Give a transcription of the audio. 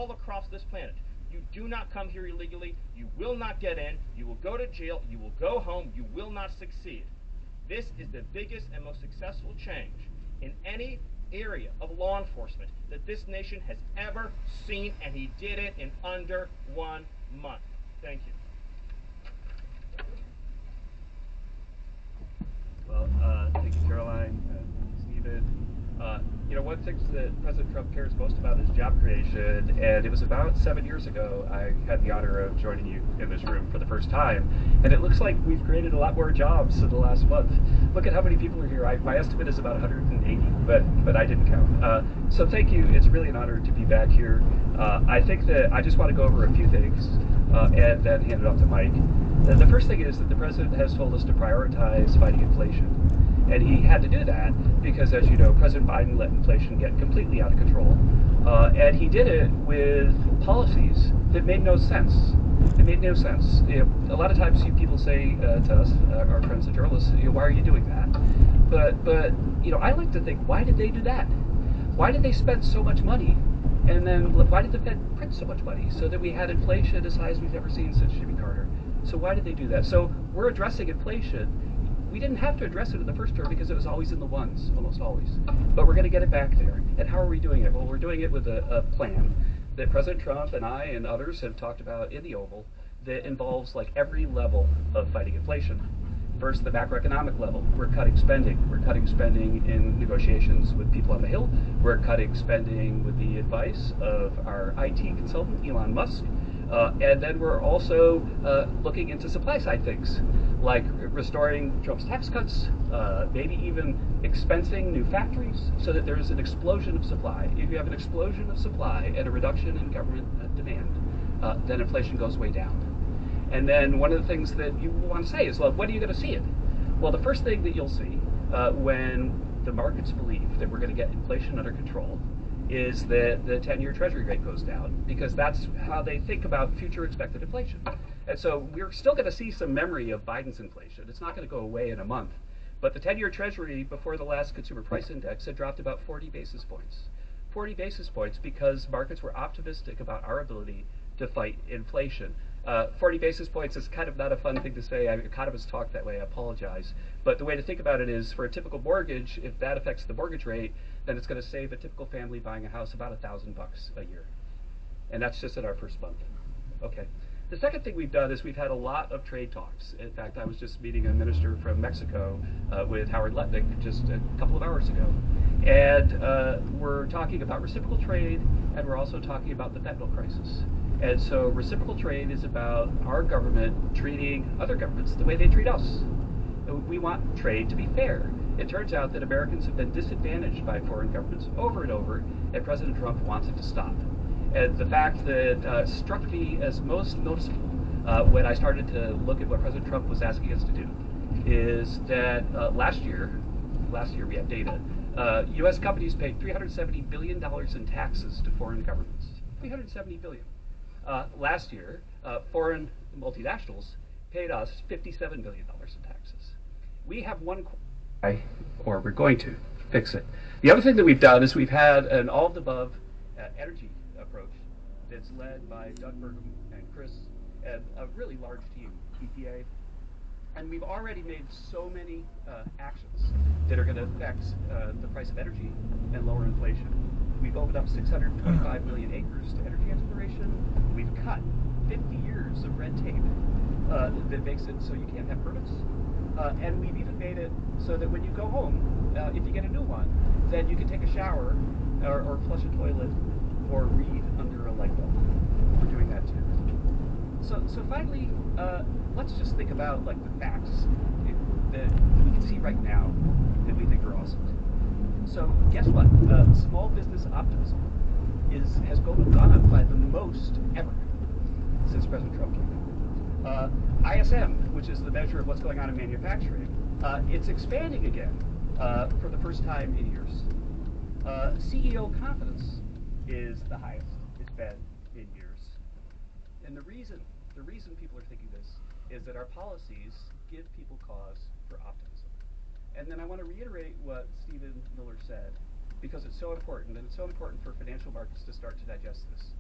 all across this planet. You do not come here illegally. You will not get in. You will go to jail. You will go home. You will not succeed. This is the biggest and most successful change in any area of law enforcement that this nation has ever seen, and he did it in under 1 month. Thank you. Well, thank you, Caroline, Stephen. One of the things that President Trump cares most about is job creation, and it was about 7 years ago I had the honor of joining you in this room for the first time, and it looks like we've created a lot more jobs in the last month. Look at how many people are here. My estimate is about 180, but I didn't count. So thank you. It's really an honor to be back here. I think that I just want to go over a few things and then hand it off to Mike. The first thing is that the President has told us to prioritize fighting inflation. And he had to do that because, as you know, President Biden let inflation get completely out of control. And he did it with policies that made no sense. It made no sense. A lot of times people say to us, our friends the journalists, why are you doing that? But I like to think, why did they do that? Why did they spend so much money? And then why did the Fed print so much money? So that we had inflation as high as we've ever seen since Jimmy Carter. So why did they do that? So we're addressing inflation. We didn't have to address it in the first term because it was always in the ones, almost always. But we're going to get it back there. And how are we doing it? Well, we're doing it with a plan that President Trump and I and others have talked about in the Oval that involves like every level of fighting inflation. First, the macroeconomic level. We're cutting spending. We're cutting spending in negotiations with people on the Hill. We're cutting spending with the advice of our IT consultant, Elon Musk. And then we're also looking into supply side things, like restoring Trump's tax cuts, maybe even expensing new factories so that there is an explosion of supply. If you have an explosion of supply and a reduction in government demand, then inflation goes way down. And then one of the things that you want to say is, well, when are you going to see it? Well, the first thing that you'll see when the markets believe that we're going to get inflation under control is that the 10-year Treasury rate goes down, because that's how they think about future expected inflation. And so we're still going to see some memory of Biden's inflation. It's not going to go away in a month. But the 10-year Treasury before the last consumer price index had dropped about 40 basis points. 40 basis points because markets were optimistic about our ability to fight inflation. 40 basis points is kind of not a fun thing to say. Economists talk that way, I apologize. But the way to think about it is, for a typical mortgage, if that affects the mortgage rate, then it's going to save a typical family buying a house about $1,000 a year. And that's just in our first month. Okay. The second thing we've done is we've had a lot of trade talks. In fact, I was just meeting a minister from Mexico with Howard Lutnick just a couple of hours ago. And we're talking about reciprocal trade, and we're also talking about the fentanyl crisis. And so reciprocal trade is about our government treating other governments the way they treat us. We want trade to be fair. It turns out that Americans have been disadvantaged by foreign governments over and over, and President Trump wants it to stop. And the fact that struck me as most noticeable when I started to look at what President Trump was asking us to do is that last year we have data, U.S. companies paid $370 billion in taxes to foreign governments. $370 billion. Last year, foreign multinationals paid us $57 billion in taxes. We have one, or we're going to fix it. The other thing that we've done is we've had an all-of-the-above energy approach that's led by Doug Burgum and Chris and a really large team, EPA. And we've already made so many actions that are going to affect the price of energy and lower inflation. We've opened up 625 million acres to energy exploration. We've cut 50 years of red tape that makes it so you can't have permits. And we've even made it so that when you go home, if you get a new one, then you can take a shower or flush a toilet or read under a light bulb. We're doing that too. So finally, let's just think about like the facts that we can see right now that we think are awesome. So guess what? Small business optimism has gone up by the most ever since President Trump came in. ISM, which is the measure of what's going on in manufacturing, it's expanding again for the first time in years. CEO confidence is the highest it's been in years. And the reason people are thinking this is that our policies give people cause for optimism. And then I want to reiterate what Stephen Miller said, because it's so important, and it's so important for financial markets to start to digest this.